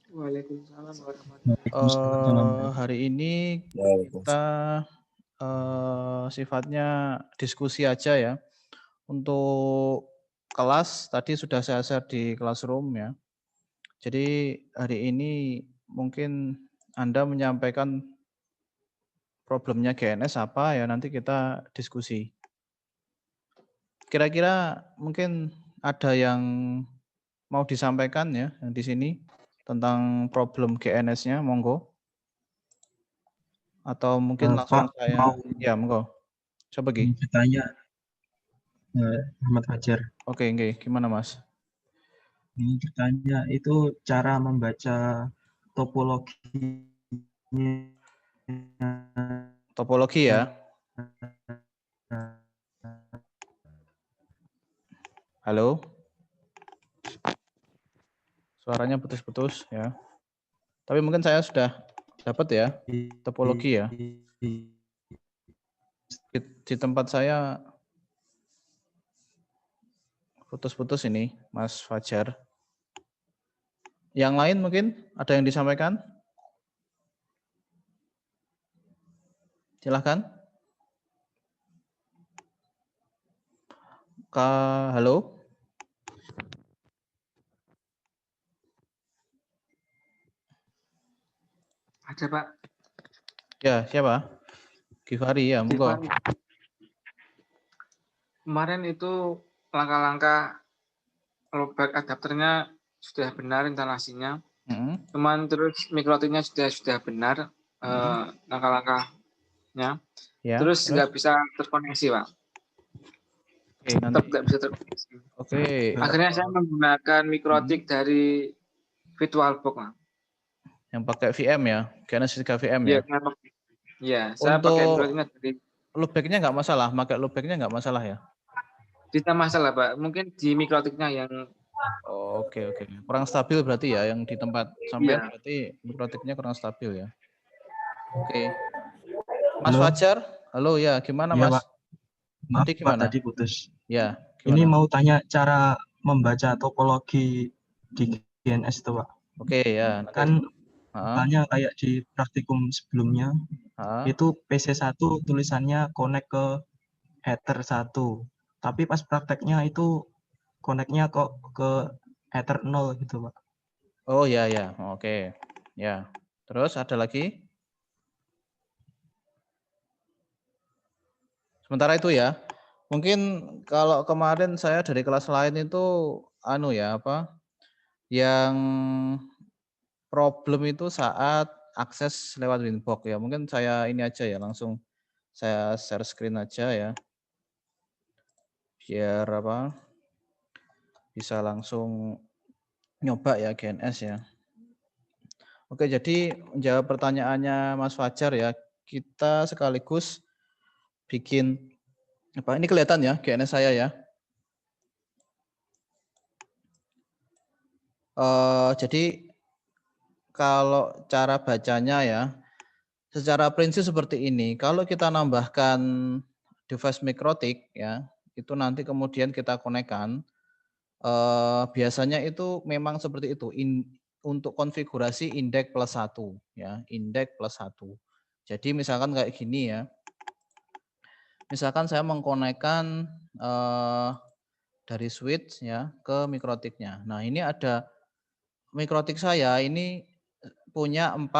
Waalaikumsalam warahmatullahi Waalaikumsalam. Hari ini kita sifatnya diskusi aja ya. Untuk kelas tadi sudah saya share di classroom ya. Jadi hari ini mungkin Anda menyampaikan problemnya GNS apa ya, nanti kita diskusi. Kira-kira mungkin ada yang mau disampaikan ya yang di sini tentang problem GNS-nya, monggo. Atau mungkin langsung Pak, saya mau ya monggo. Coba Gi. bertanya, Ahmad Fajar. Oke, nggih. Gimana Mas? Mau bertanya, itu cara membaca topologinya Topologi ya. Halo? Suaranya putus-putus ya. Tapi mungkin saya sudah dapat ya topologi ya. Di tempat saya putus-putus ini, Mas Fajar. Yang lain mungkin ada yang disampaikan? Silahkan. Halo? Ada Pak. Ya, siapa? Givari ya, monggo. Givari. Kemarin itu langkah-langkah rollback adapternya sudah benar instalasinya. Cuman terus mikrotiknya sudah benar langkah-langkahnya. Ya, terus nggak bisa terkoneksi Pak. Oke, Tetap nggak bisa terkoneksi. Oke. Akhirnya saya menggunakan mikrotik dari VirtualBox Pak. Yang pakai VM ya, Genesis 3 VM ya. Iya, saya pakai mikrotiknya dari loopback-nya nggak masalah, pakai loopback-nya nggak masalah ya? tidak masalah Pak, mungkin di mikrotiknya yang Oke. Kurang stabil berarti ya, yang di tempat sampean berarti mikrotiknya kurang stabil ya. Oke. Mas Halo. Fajar, halo ya, gimana Iya, Mas? Pak. Maaf, Tadi Pak, gimana? tadi putus. Ya, Ini gimana? mau tanya cara membaca topologi di GNS itu, Pak. Oke ya. Kan misalnya kayak di praktikum sebelumnya, itu PC1 tulisannya connect ke Ether 1. Tapi pas prakteknya itu connect-nya kok ke Ether 0 gitu, Pak. Oh ya, oke. Ya, terus ada lagi? Sementara itu ya, mungkin kalau kemarin saya dari kelas lain itu yang problem itu saat akses lewat Winbox ya. Mungkin saya ini aja ya, langsung saya share screen aja ya. Biar bisa langsung nyoba ya GNS ya. Oke, jadi menjawab pertanyaannya Mas Fajar ya, kita sekaligus bikin ini kelihatan ya GNS saya ya. Jadi kalau cara bacanya ya, secara prinsip seperti ini. Kalau kita nambahkan device mikrotik ya, itu nanti kemudian kita konekkan. Biasanya itu memang seperti itu. Untuk konfigurasi indeks plus 1 ya, indeks plus 1. Jadi misalkan kayak gini ya. Misalkan saya mengkonekkan dari switch ya ke mikrotiknya. Nah, ini ada mikrotik saya ini punya 4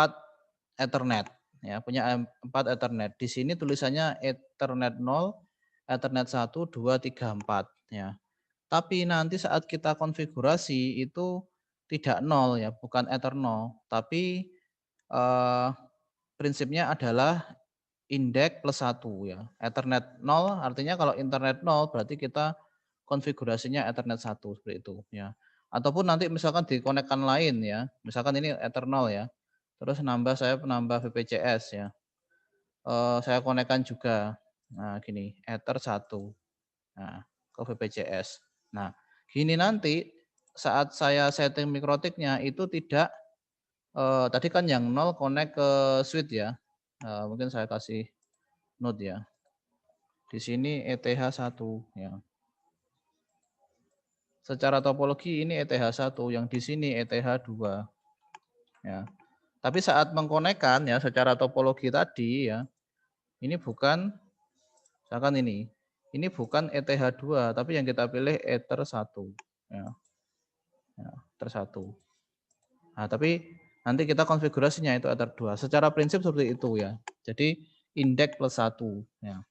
Ethernet ya, punya 4 Ethernet. Di sini tulisannya Ethernet 0, Ethernet 1, 2, 3, 4 ya. Tapi nanti saat kita konfigurasi itu tidak 0 ya, bukan Ether 0, tapi prinsipnya adalah indeks plus 1 ya. Ethernet 0 artinya kalau internet 0 berarti kita konfigurasinya Ethernet 1 seperti itu ya. Ataupun nanti misalkan dikonekkan lain ya. Misalkan ini Ether 0 ya. Terus saya penambah VPCS ya. Saya konekkan juga. Nah, gini, Ether 1. Nah, ke VPCS. Nah, gini nanti saat saya setting mikrotiknya itu tidak tadi kan yang 0 connect ke switch ya. Mungkin saya kasih note ya. Di sini ETH1 ya. Secara topologi ini ETH1, yang di sini ETH2. ya. Tapi saat mengkonekkan ya secara topologi tadi ya, ini bukan, misalkan ini bukan ETH2, tapi yang kita pilih Ether 1. Ya. Ya, Ether 1. Nah, tapi nanti kita konfigurasinya itu Ether 2. Secara prinsip seperti itu ya. Jadi indeks plus 1. Ya.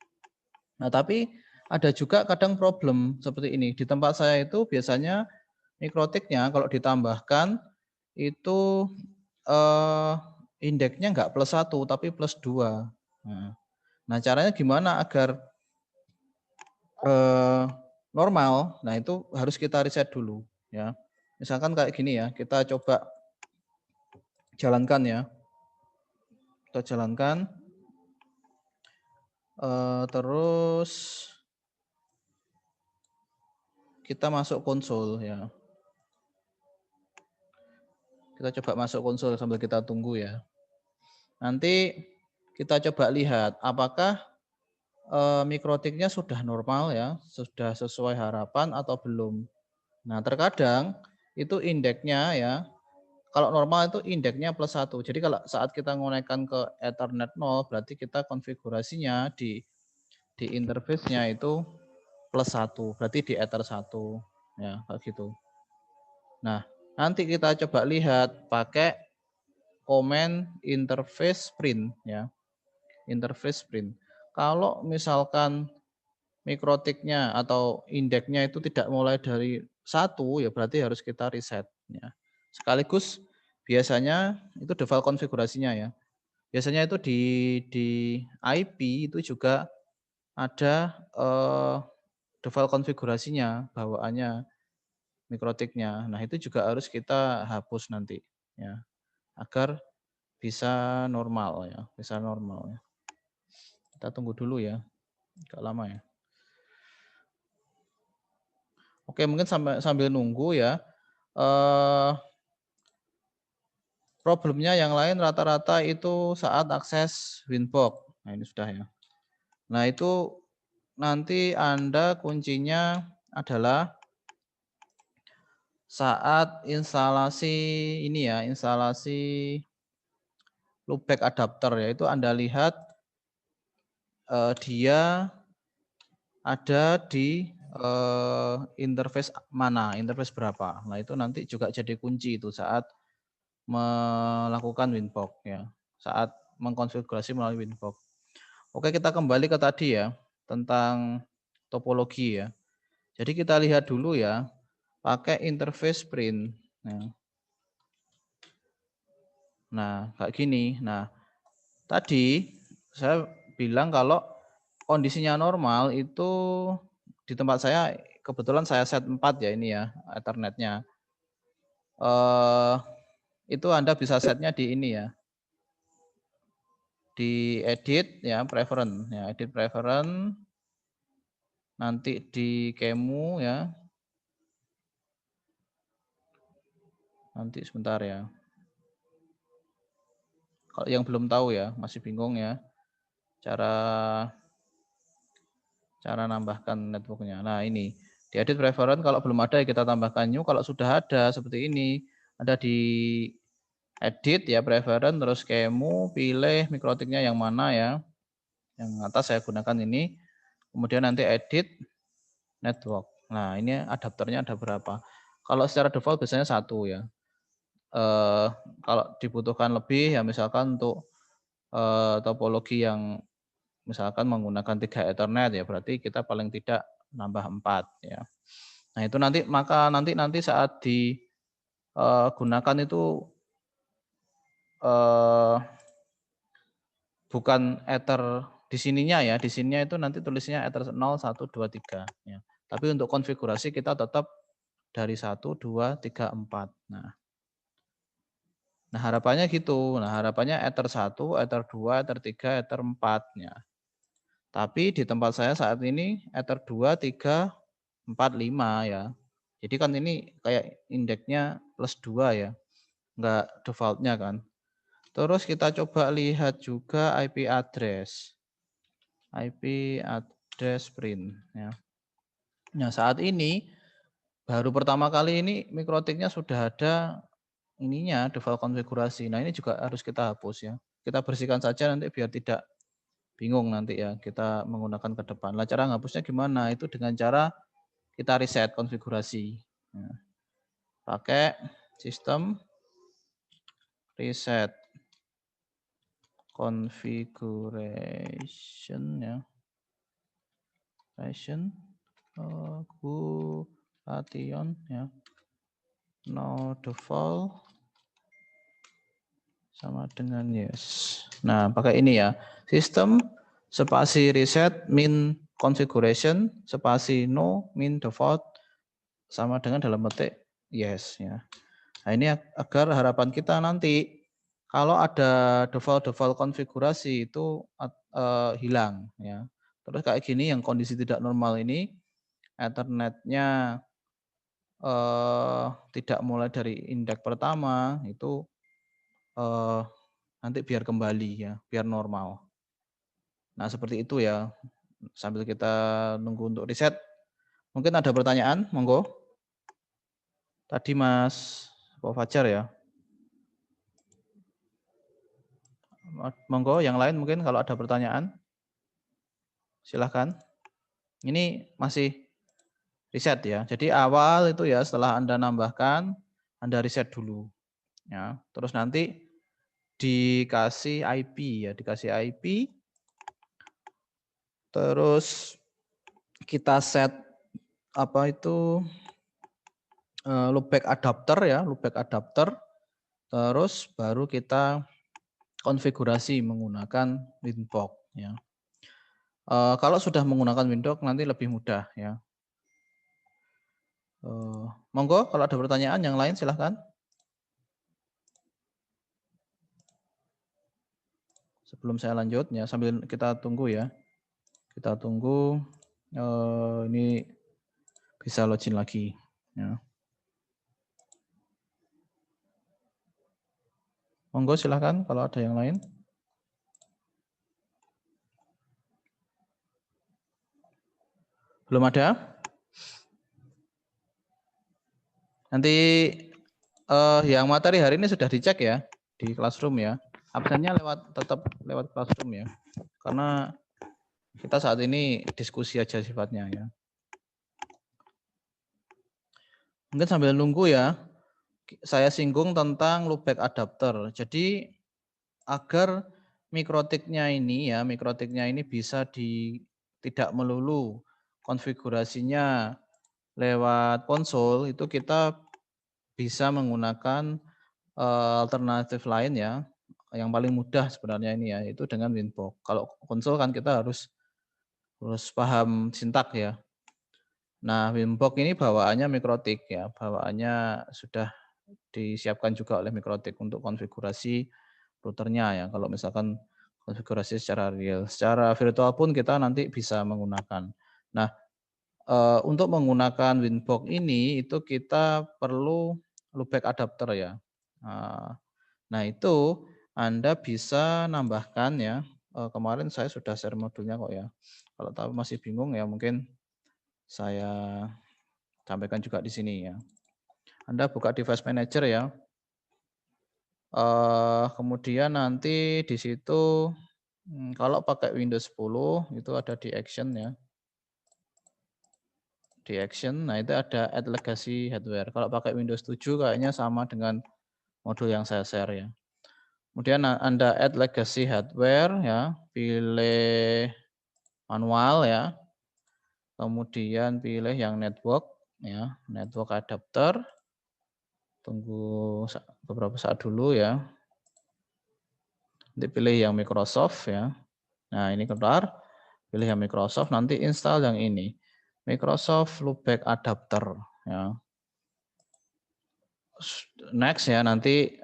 Nah, tapi ada juga kadang problem seperti ini. Di tempat saya itu biasanya mikrotiknya kalau ditambahkan itu indeksnya enggak plus 1 tapi plus 2. Nah, caranya gimana agar normal? Nah, itu harus kita riset dulu ya. Misalkan kayak gini ya, kita coba jalankan ya. Kita jalankan terus kita masuk konsol ya. Kita coba masuk konsol sambil kita tunggu ya. Nanti kita coba lihat apakah mikrotiknya sudah normal ya, sudah sesuai harapan atau belum. Nah, terkadang itu indeksnya ya, kalau normal itu indeksnya plus 1. Jadi kalau saat kita mengonekkan ke Ethernet 0, berarti kita konfigurasinya di interface-nya itu plus 1. Berarti di Ether 1. Ya, kayak gitu. Nah, nanti kita coba lihat pakai command interface print ya. Interface print. Kalau misalkan mikrotiknya atau indeksnya itu tidak mulai dari 1, ya berarti harus kita reset ya. Sekaligus biasanya itu default konfigurasinya ya. Biasanya itu di IP itu juga ada default konfigurasinya, bawaannya mikrotiknya. Nah, itu juga harus kita hapus nanti ya, agar bisa normal ya, bisa normal ya. Kita tunggu dulu ya, agak lama ya. Oke, mungkin sambil nunggu ya. Problemnya yang lain rata-rata itu saat akses Winbox. Nah, ini sudah ya. Nah, itu nanti Anda kuncinya adalah saat instalasi ini ya, instalasi loopback adapter ya, itu Anda lihat dia ada di interface mana, interface berapa. Nah, itu nanti juga jadi kunci itu saat melakukan Winbox ya, saat mengkonfigurasi melalui Winbox. Oke, kita kembali ke tadi ya, tentang topologi ya. Jadi kita lihat dulu ya, pakai interface print. Nah, kayak gini. Nah, tadi saya bilang kalau kondisinya normal itu di tempat saya kebetulan saya set 4 ya ini ya, Ethernetnya. Itu Anda bisa setnya di ini ya. Di edit ya, preference ya, edit preference. Nanti di kemu ya. Nanti sebentar ya. Kalau yang belum tahu ya, masih bingung ya. Cara nambahkan networknya. Nah, ini di edit preference kalau belum ada ya kita tambahkan new. Kalau sudah ada seperti ini, ada di edit ya preference terus kemu, pilih mikrotiknya yang mana ya. Yang atas saya gunakan ini. Kemudian nanti edit network. Nah, ini adapternya ada berapa? Kalau secara default biasanya 1 ya. Kalau dibutuhkan lebih ya misalkan untuk topologi yang misalkan menggunakan 3 Ethernet ya berarti kita paling tidak nambah 4 ya. Nah, itu nanti saat digunakan itu bukan Ether di sininya ya, di sininya itu nanti tulisnya Ether 0, 1, 2, 3 ya. Tapi untuk konfigurasi kita tetap dari 1, 2, 3, 4. Nah, harapannya gitu. Nah, harapannya Ether 1, Ether 2, Ether 3, Ether 4 ya. Tapi di tempat saya saat ini Ether 2, 3, 4, 5 ya. Jadi kan ini kayak indeksnya plus 2 ya. Enggak defaultnya kan. Terus kita coba lihat juga IP address. IP address print ya. Nah, saat ini baru pertama kali ini mikrotiknya sudah ada ininya default konfigurasi. Nah, ini juga harus kita hapus ya. Kita bersihkan saja nanti biar tidak bingung nanti ya kita menggunakan ke depan. Lah cara ngapusnya gimana? Itu dengan cara kita reset konfigurasi. Nah, pakai sistem reset configuration ya. Configuration ya. No default sama dengan yes. Nah, pakai ini ya. Sistem spasi reset min configuration spasi no min default sama dengan dalam petik yes ya. Nah, ini agar harapan kita nanti kalau ada default konfigurasi itu hilang ya. Terus kayak gini yang kondisi tidak normal ini Ethernetnya tidak mulai dari indeks pertama itu nanti biar kembali ya, biar normal. Nah, seperti itu ya. Sambil kita nunggu untuk riset. Mungkin ada pertanyaan, monggo. Tadi Mas Fajar ya. Monggo, yang lain mungkin kalau ada pertanyaan. Silahkan. Ini masih riset ya. Jadi awal itu ya setelah Anda nambahkan, Anda riset dulu. Ya, terus nanti dikasih IP ya, dikasih IP. Terus kita set apa itu loopback adapter ya, loopback adapter. Terus baru kita konfigurasi menggunakan Winbox ya. Kalau sudah menggunakan Windows nanti lebih mudah ya. Monggo kalau ada pertanyaan yang lain silahkan. Sebelum saya lanjut ya, sambil kita tunggu ya. Kita tunggu ini bisa login lagi ya. Monggo silahkan kalau ada yang lain. Belum ada? Nanti yang materi hari ini sudah dicek ya di Classroom ya. Absennya tetap lewat Classroom ya. Karena kita saat ini diskusi aja sifatnya ya. Mungkin sambil nunggu ya, saya singgung tentang loopback adapter. Jadi agar mikrotiknya ini bisa tidak melulu konfigurasinya lewat konsol, itu kita bisa menggunakan alternatif lain ya. Yang paling mudah sebenarnya ini ya, itu dengan Winbox. Kalau konsol kan kita harus paham sintak ya. Nah, Winbox ini bawaannya mikrotik ya, bawaannya sudah disiapkan juga oleh mikrotik untuk konfigurasi routernya ya. Kalau misalkan konfigurasi secara real, secara virtual pun kita nanti bisa menggunakan. Nah, untuk menggunakan Winbox ini itu kita perlu loopback adapter ya. Nah, itu Anda bisa nambahkan ya. Kemarin saya sudah share modulnya kok ya. Kalau tahu masih bingung ya mungkin saya sampaikan juga di sini ya. Anda buka device manager ya. Kemudian nanti di situ kalau pakai Windows 10 itu ada di action ya. Di action, nah itu ada add legacy hardware. Kalau pakai Windows 7 kayaknya sama dengan modul yang saya share ya. Kemudian Anda add legacy hardware ya, pilih manual ya. Kemudian pilih yang network ya, network adapter. Tunggu beberapa saat dulu ya. Nanti pilih yang Microsoft ya. Nah, ini keluar. Pilih yang Microsoft, nanti install yang ini. Microsoft Loopback Adapter ya. Next ya, nanti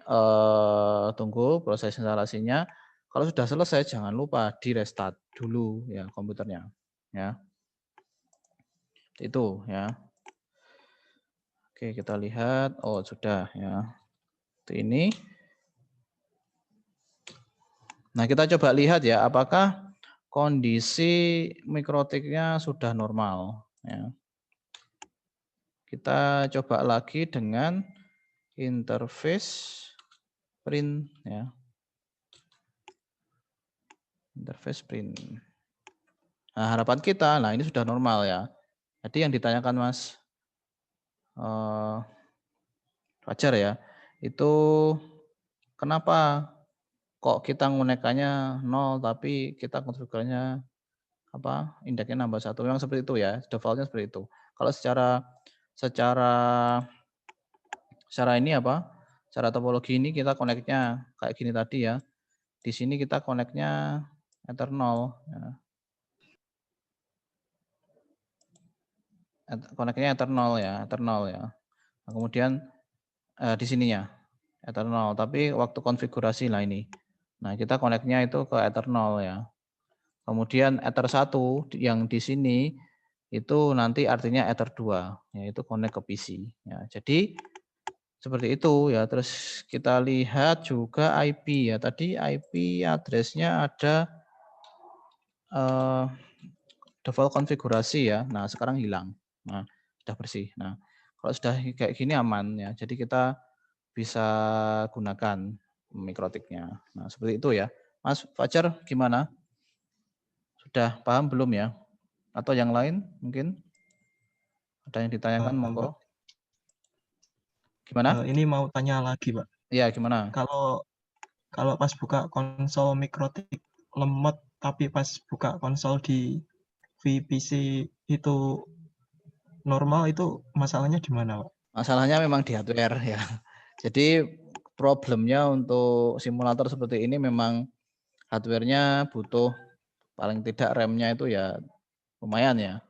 tunggu proses instalasinya. Kalau sudah selesai jangan lupa di restart dulu ya komputernya ya. Itu ya. Oke, kita lihat. Oh, sudah ya. Ini. Nah, kita coba lihat ya apakah kondisi mikrotiknya sudah normal ya. Kita coba lagi dengan interface print ya. Interface print. Nah, harapan kita, nah ini sudah normal ya. Jadi yang ditanyakan Mas Fajar ya, itu kenapa kok kita ngunekannya 0 tapi kita konfigurasinya apa indeksnya nambah 1, memang seperti itu ya, defaultnya seperti itu. Kalau secara ini apa, secara topologi ini kita connect-nya kayak gini tadi ya. Di sini kita connect-nya ether 0 ya. Connect-nya ether 0 ya, ether 0 ya. Nah, kemudian di sininya ether 0, tapi waktu konfigurasi lah ini. Nah, kita connect-nya itu ke ether 0 ya. Kemudian ether 1 yang di sini itu nanti artinya ether 2, yaitu connect ke PC. Ya, jadi seperti itu ya. Terus kita lihat juga IP ya. Tadi IP address-nya ada default konfigurasi ya. Nah, sekarang hilang. Nah, sudah bersih. Nah, kalau sudah kayak gini aman ya. Jadi kita bisa gunakan mikrotiknya. Nah, seperti itu ya. Mas Fajar gimana? Sudah paham belum ya? Atau yang lain mungkin? Ada yang ditanyakan monggo. Gimana? Ini mau tanya lagi, Pak. Iya, gimana? Kalau pas buka konsol mikrotik lemot, tapi pas buka konsol di VPC itu normal, itu masalahnya di mana, Pak? Masalahnya memang di hardware ya. Jadi problemnya untuk simulator seperti ini memang hardware-nya butuh paling tidak RAM-nya itu ya lumayan ya.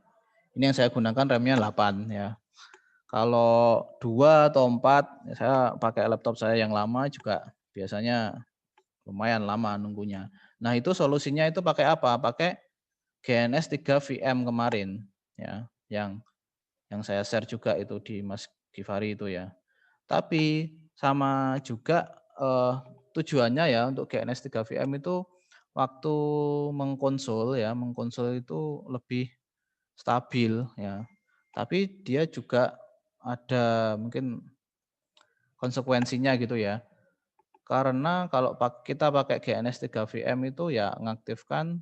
Ini yang saya gunakan RAM-nya 8 ya. Kalau 2 atau 4, ya saya pakai laptop saya yang lama juga biasanya lumayan lama nunggunya. Nah, itu solusinya itu pakai apa? Pakai GNS 3 VM kemarin ya, yang saya share juga itu di Mas Givari itu ya. Tapi sama juga tujuannya ya untuk GNS 3 VM itu waktu mengkonsol ya, mengkonsol itu lebih stabil ya. Tapi dia juga ada mungkin konsekuensinya gitu ya. Karena kalau kita pakai GNS 3 VM itu ya mengaktifkan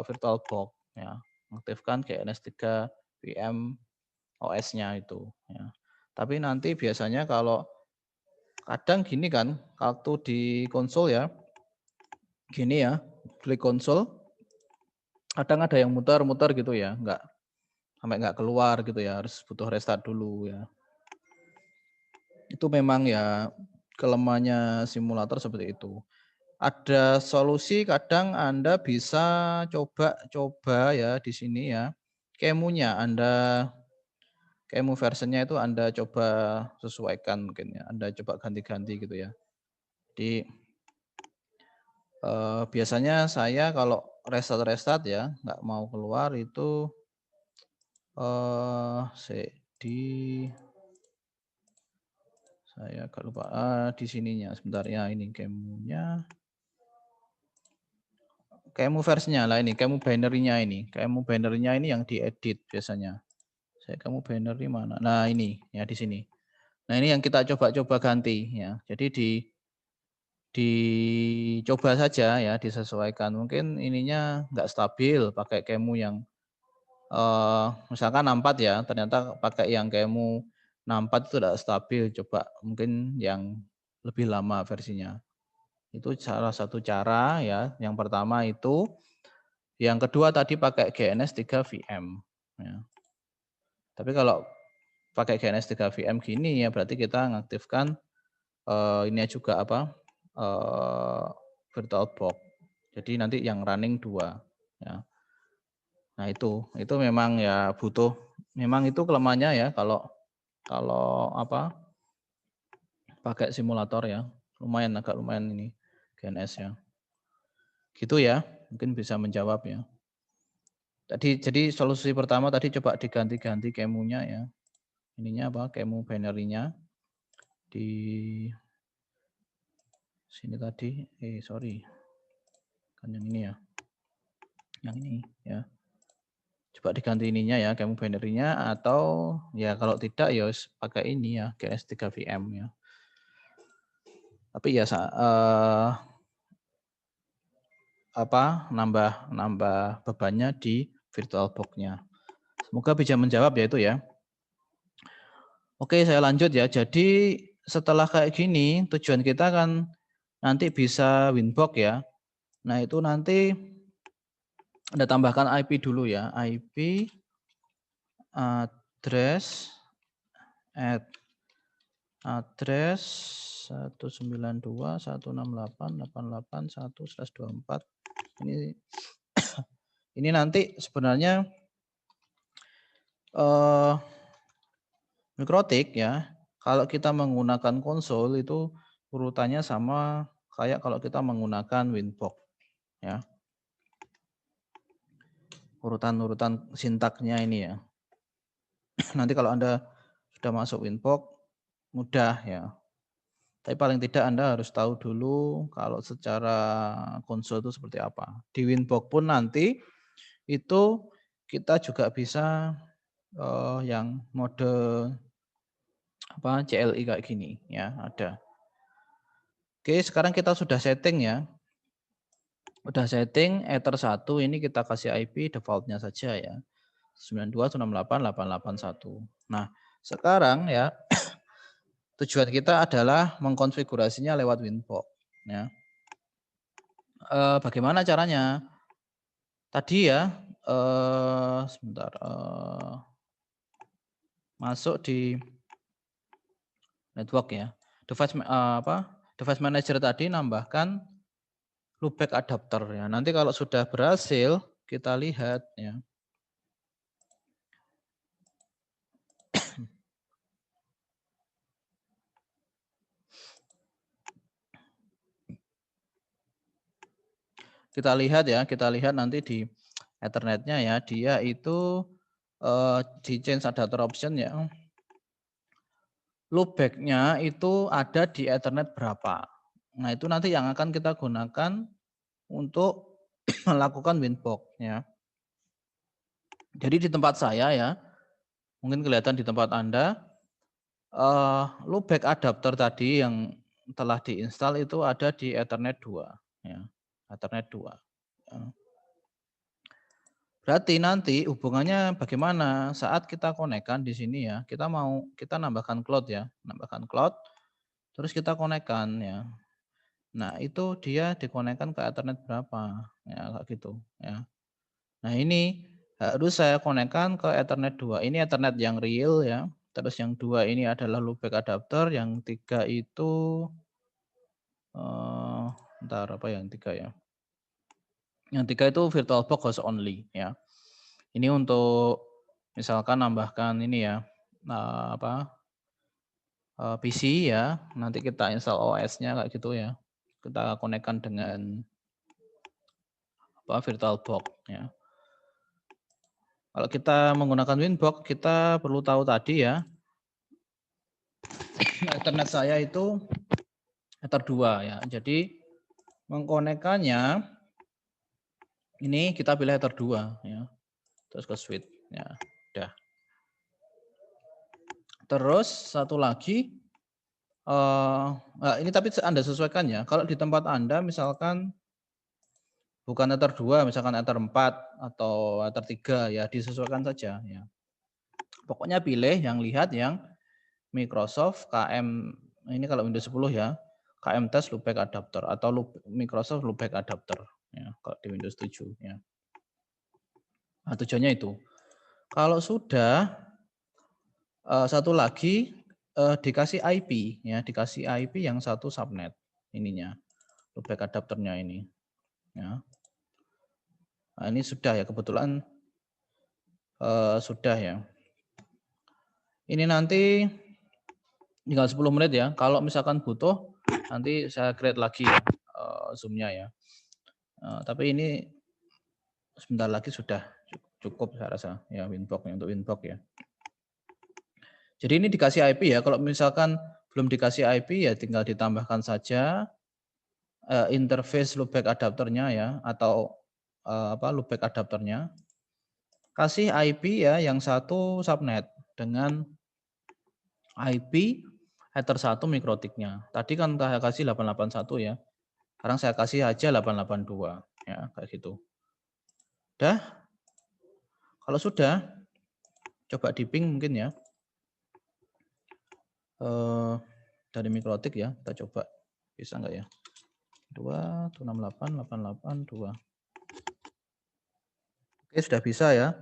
VirtualBox ya, mengaktifkan GNS 3 VM OS-nya itu ya. Tapi nanti biasanya kalau kadang gini kan, waktu di konsol ya, gini ya, klik konsol, kadang ada yang muter-muter gitu ya, sampai nggak keluar gitu ya, harus butuh restart dulu ya. Itu memang ya kelemahannya simulator seperti itu. Ada solusi kadang Anda bisa coba ya di sini ya, kemunya Anda kemu versionnya itu Anda coba sesuaikan mungkin ya, Anda coba ganti-ganti gitu ya. Jadi biasanya saya kalau restart ya, nggak mau keluar itu saya agak lupa di sininya sebentar ya, ini kemunya. Kemu versinya lah ini, kemu binary-nya ini. Kemu binary-nya ini yang diedit biasanya. Kemu binary mana? Nah, ini ya di sini. Nah, ini yang kita coba-coba ganti ya. Jadi dicoba saja ya, disesuaikan. Mungkin ininya nggak stabil pakai kemu yang misalkan 64 ya, ternyata pakai yang kemu 64 itu tidak stabil. Coba mungkin yang lebih lama versinya. Itu salah satu cara ya. Yang pertama itu. Yang kedua tadi pakai GNS 3 VM. Ya. Tapi kalau pakai GNS 3 VM gini ya berarti kita mengaktifkan ini juga apa VirtualBox. Jadi nanti yang running 2. Ya. Nah itu memang ya butuh, memang itu kelemahannya ya kalau apa pakai simulator ya, agak lumayan ini GNS ya. Gitu ya, mungkin bisa menjawab ya. Jadi solusi pertama tadi coba diganti-ganti kemunya ya. Ininya apa? Kemu binary-nya di sini tadi. Sorry. Kan yang ini ya. Yang ini ya. Coba diganti ininya ya, kemu binary-nya, atau ya kalau tidak ya pakai ini ya, GNS 3 VM ya. Tapi ya nambah bebannya di VirtualBox-nya. Semoga bisa menjawab ya itu ya. Oke, saya lanjut ya. Jadi setelah kayak gini, tujuan kita kan nanti bisa Winbox ya. Nah, itu nanti Anda tambahkan IP dulu ya. IP address address 192.168.88.1/24. Ini nanti sebenarnya Mikrotik ya. Kalau kita menggunakan konsol itu urutannya sama kayak kalau kita menggunakan Winbox ya. Urutan-urutan sintaknya ini ya. Nanti kalau Anda sudah masuk Winbox mudah ya. Tapi paling tidak Anda harus tahu dulu kalau secara konsol itu seperti apa. Di Winbox pun nanti itu kita juga bisa yang mode CLI kayak gini ya, ada. Oke, sekarang kita sudah setting ya. Udah setting Ether 1 ini kita kasih IP defaultnya saja ya. 92.168.881. Nah, sekarang ya tujuan kita adalah mengkonfigurasinya lewat Winbox ya. Bagaimana caranya? Tadi ya sebentar masuk di network ya. Device manager tadi nambahkan loopback adapter ya. Nanti kalau sudah berhasil kita lihat ya. Kita lihat nanti di Ethernetnya ya, dia itu di change adapter option ya. Loopback-nya itu ada di Ethernet berapa. Nah, itu nanti yang akan kita gunakan untuk melakukan Winbox ya. Jadi di tempat saya ya, mungkin kelihatan di tempat Anda, loopback adapter tadi yang telah diinstal itu ada di Ethernet 2 ya. Ethernet 2. Ya. Berarti nanti hubungannya bagaimana saat kita konekkan di sini ya, kita nambahkan cloud ya, nambahkan cloud, terus kita konekkan ya. Nah itu dia dikonekkan ke Ethernet berapa, ya kayak gitu ya. Nah ini harus saya konekkan ke Ethernet 2, ini Ethernet yang real ya, terus yang 2 ini adalah loopback adapter, yang 3 itu, bentar apa yang 3 ya. Yang 3 itu VirtualBox host only ya. Ini untuk misalkan nambahkan ini ya, PC ya, nanti kita install OS-nya kayak gitu ya. Kita konekkan dengan VirtualBox ya. Kalau kita menggunakan Winbox, kita perlu tahu tadi ya, Ethernet saya itu Ether 2 ya. Jadi mengkonekkannya ini kita pilih Ether 2 ya. Terus ke switch ya. Udah. Terus satu lagi ini tapi Anda sesuaikan ya. Kalau di tempat Anda misalkan bukan Ether 2, misalkan Ether 4 atau Ether 3 ya disesuaikan saja ya. Pokoknya pilih yang Microsoft KM, ini kalau Windows 10 ya, KM Test Loopback Adapter atau Microsoft Loopback Adapter ya, kalau di Windows 7 ya. Nah, tujuannya itu. Kalau sudah satu lagi dikasih IP ya, dikasih IP yang satu subnet ininya. Loopback adapternya ini ya. Nah, ini sudah ya, kebetulan sudah ya. Ini nanti tinggal 10 menit ya. Kalau misalkan butuh nanti saya create lagi ya Zoom-nya ya. Tapi ini sebentar lagi sudah cukup saya rasa ya Winbox untuk Winbox ya. Jadi ini dikasih IP ya. Kalau misalkan belum dikasih IP ya tinggal ditambahkan saja interface loopback adapternya ya, atau loopback adapternya. Kasih IP ya yang satu subnet dengan IP header 1 mikrotiknya. Tadi kan saya kasih 881 ya. Sekarang saya kasih aja 882 ya, kayak gitu. Udah? Kalau sudah, coba di ping mungkin ya. Dari mikrotik ya, kita coba bisa enggak ya? 2688882. Oke, sudah bisa ya.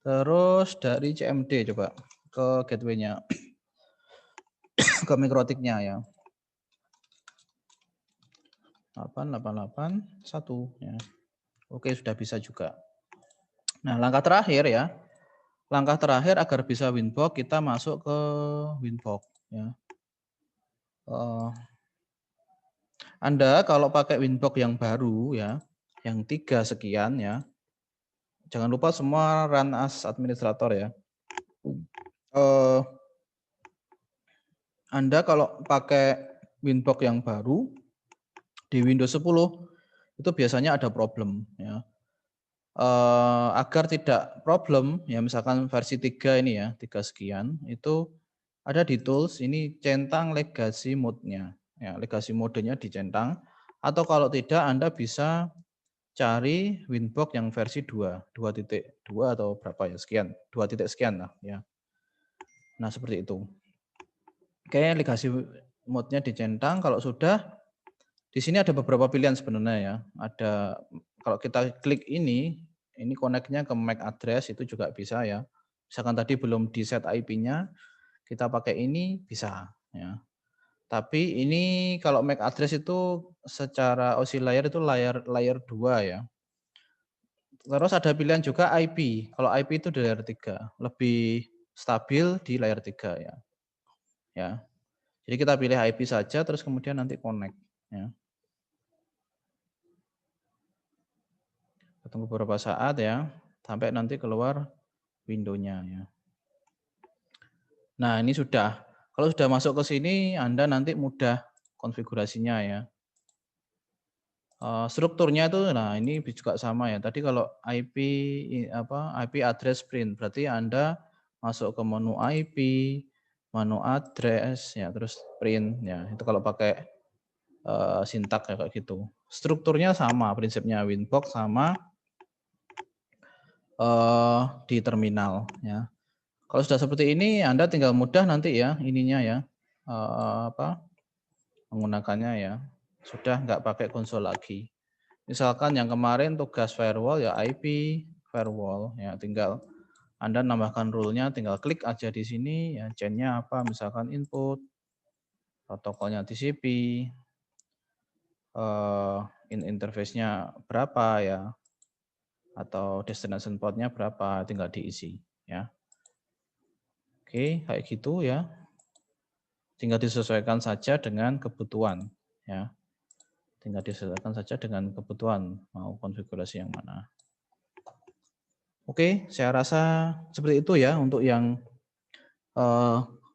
Terus dari CMD coba ke gateway-nya, ke mikrotiknya ya. 8881 ya. Oke, sudah bisa juga. Nah, langkah terakhir ya. Langkah terakhir agar bisa Winbox, kita masuk ke Winbox ya. Anda kalau pakai Winbox yang baru ya, yang 3 sekian ya. Jangan lupa semua run as administrator ya. Anda kalau pakai Winbox yang baru di Windows 10 itu biasanya ada problem ya. Agar tidak problem ya, misalkan versi 3 ini ya, 3 sekian itu ada di tools ini centang legacy mode-nya. Ya, legacy mode-nya dicentang, atau kalau tidak Anda bisa cari Winbox yang versi 2, 2.2 atau berapa ya, sekian, 2 titik sekian lah ya. Nah, seperti itu. Oke, legacy mode-nya dicentang. Kalau sudah, di sini ada beberapa pilihan sebenarnya ya. Ada, kalau kita klik ini connect-nya ke MAC address itu juga bisa ya. Misalkan tadi belum di set IP-nya, kita pakai ini bisa ya. Tapi ini kalau MAC address itu secara OSI layer itu layer 2 ya. Terus ada pilihan juga IP. Kalau IP itu di layer 3, lebih stabil di layer 3 ya. Ya. Jadi kita pilih IP saja terus kemudian nanti connect ya. Tunggu beberapa saat ya, sampai nanti keluar window-nya ya. Nah, ini sudah. Kalau sudah masuk ke sini, Anda nanti mudah konfigurasinya ya. Strukturnya itu, nah ini juga sama ya. Tadi kalau IP address print, berarti Anda masuk ke menu IP, menu address ya, terus print ya. Itu kalau pakai sintak ya, kayak gitu. Strukturnya sama, prinsipnya Winbox sama di terminal ya. Kalau sudah seperti ini, Anda tinggal mudah nanti ya ininya ya, menggunakannya ya. Sudah nggak pakai konsol lagi. Misalkan yang kemarin tugas firewall ya IP firewall ya, tinggal Anda nambahkan rule-nya, tinggal klik aja di sini ya, chain-nya apa, misalkan input, protokolnya TCP, interface-nya berapa ya, atau destination port-nya berapa, tinggal diisi ya. Oke, kayak gitu ya. Tinggal disesuaikan saja dengan kebutuhan ya. Tinggal disesuaikan saja dengan kebutuhan mau konfigurasi yang mana. Oke, saya rasa seperti itu ya untuk yang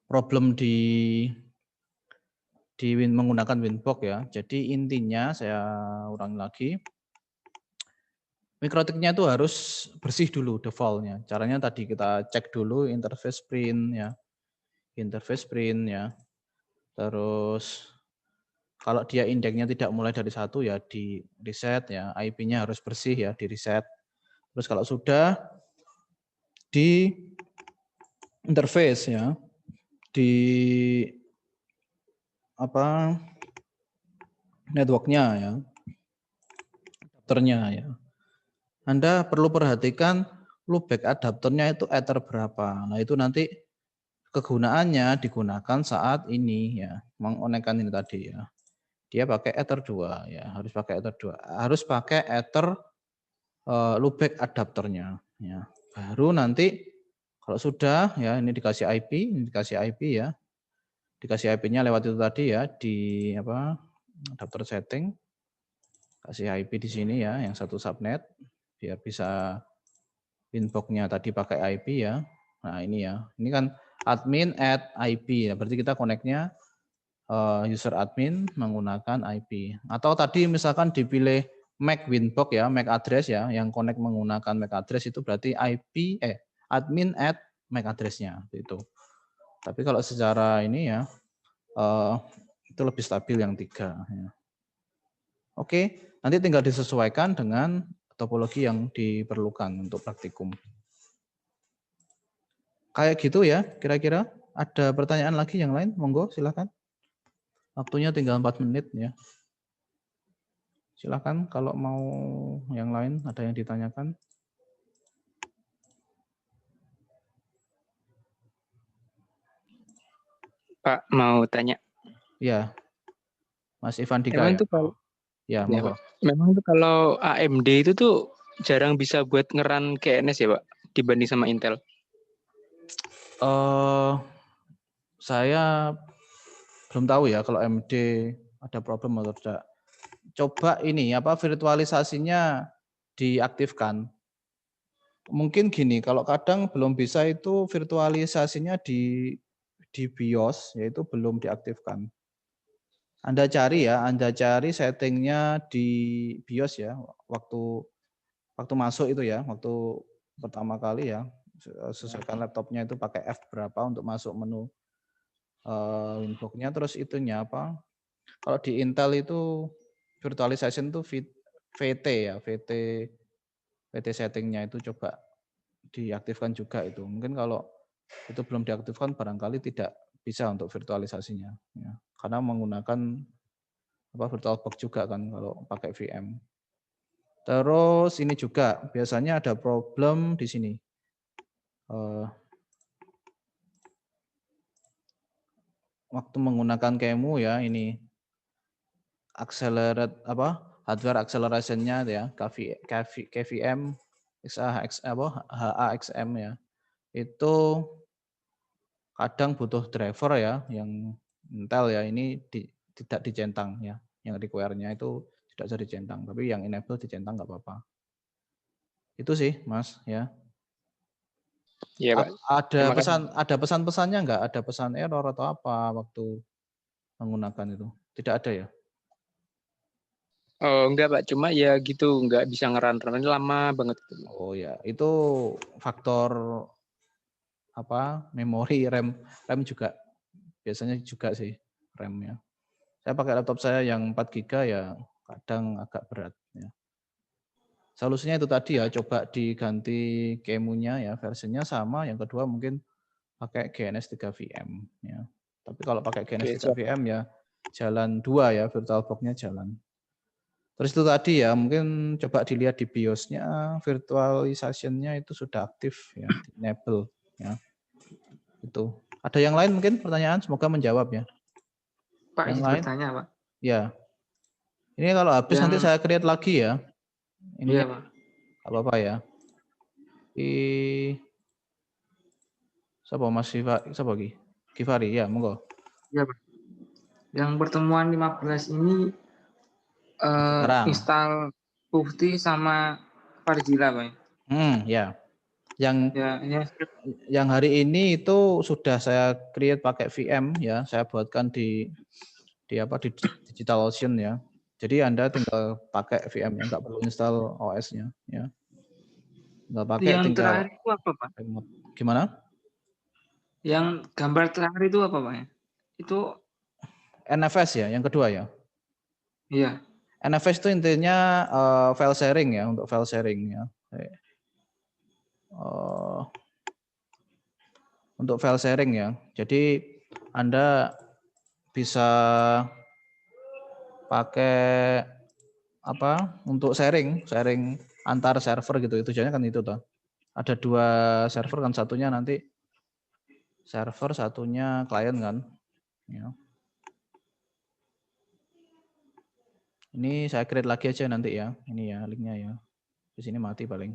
problem di menggunakan Winbox ya. Jadi intinya saya ulangi lagi. Mikrotiknya itu harus bersih dulu default-nya. Caranya tadi kita cek dulu interface print ya. Interface print ya. Terus kalau dia indeksnya tidak mulai dari 1 ya di reset ya. IP-nya harus bersih ya, di reset. Terus kalau sudah di interface ya. Di network-nya ya. Adapternya ya. Anda perlu perhatikan loopback adapternya itu ether berapa. Nah, itu nanti kegunaannya digunakan saat ini ya, mengonekkan ini tadi ya. Dia pakai ether 2 ya, harus pakai ether 2. Harus pakai ether loopback adapternya ya. Baru nanti kalau sudah ya, ini dikasih IP ya. Dikasih IP-nya lewat itu tadi ya, di adapter setting. Kasih IP di sini ya, yang satu subnet biar bisa Winbox-nya tadi pakai IP ya. Nah, ini ya. Ini kan admin add IP ya. Berarti kita connect-nya user admin menggunakan IP. Atau tadi misalkan dipilih MAC Winbox ya, MAC address ya, yang connect menggunakan MAC address itu berarti admin add MAC address-nya itu. Tapi kalau secara ini ya itu lebih stabil yang 3. Ya. Oke, nanti tinggal disesuaikan dengan topologi yang diperlukan untuk praktikum. Kayak gitu ya, kira-kira. Ada pertanyaan lagi yang lain? Monggo, silakan. Waktunya tinggal 4 menit ya. Silakan kalau mau yang lain, ada yang ditanyakan. Pak, mau tanya. Ya, Mas Ivan Dika Emang ya. itu kalau Ya, ya, monggo. Pak. Memang itu kalau AMD itu tuh jarang bisa buat ngeran KNS ya, Pak, dibanding sama Intel. Saya belum tahu ya kalau AMD ada problem atau tidak. Coba ini virtualisasinya diaktifkan. Mungkin gini, kalau kadang belum bisa itu virtualisasinya di BIOS yaitu belum diaktifkan. Anda cari settingnya di BIOS ya, waktu masuk itu ya, waktu pertama kali ya, sesuaikan laptopnya itu pakai F berapa untuk masuk menu Winbox-nya, terus itunya apa? Kalau di Intel itu virtualization itu VT ya, VT settingnya itu coba diaktifkan juga itu. Mungkin kalau itu belum diaktifkan barangkali tidak bisa untuk virtualisasinya. Ya. Karena menggunakan VirtualBox juga kan kalau pakai VM. Terus ini juga biasanya ada problem di sini. Waktu menggunakan QEMU ya ini hardware acceleration-nya ya KVM HAXM ya. Itu kadang butuh driver ya yang Intel ya, ini tidak dicentang ya. Yang require-nya itu tidak bisa dicentang, tapi yang enable dicentang nggak apa-apa. Itu sih, Mas ya. Iya, Pak. Ada pesan-pesannya nggak? Ada pesan error atau apa waktu menggunakan itu? Tidak ada ya? Oh, enggak, Pak. Cuma ya gitu, enggak bisa ngeran ini lama banget. Oh ya, itu faktor memori RAM juga biasanya juga sih RAM-nya. Saya pakai laptop saya yang 4 GB ya kadang agak berat ya. Solusinya itu tadi ya, coba diganti QEMU-nya ya, versinya sama. Yang kedua mungkin pakai GNS 3 VM ya. Tapi kalau pakai GNS 3 VM ya jalan 2 ya, VirtualBox-nya jalan. Terus itu tadi ya, mungkin coba dilihat di BIOS-nya, virtualization-nya itu sudah aktif ya, di enable ya. Itu. Ada yang lain mungkin pertanyaan? Semoga menjawab ya. Pak, Yang izin lain? bertanya, Pak. Ya. Ini kalau habis nanti saya create lagi ya. Ini iya, Pak. apa-apa ya. Siapa Mas Givari ya, monggo. Iya, Pak. Yang pertemuan 15 ini install Pufti sama Farzila, Pak. Ya. Yang Ya. yang hari ini itu sudah saya create pakai VM ya, saya buatkan di DigitalOcean ya. Jadi Anda tinggal pakai VM-nya, nggak perlu install OS-nya ya. Yang terakhir itu apa, Pak? Gimana? Yang gambar terakhir itu apa, Pak? Itu NFS ya, yang kedua ya. Iya. NFS itu intinya file sharing ya, untuk file sharing ya. Untuk file sharing ya. Jadi Anda bisa pakai untuk sharing antar server gitu. Tujuannya kan itu toh. Ada 2 server kan, satunya nanti server, satunya klien kan. Ya. Ini saya create lagi aja nanti ya. Ini ya linknya ya. Di sini mati paling.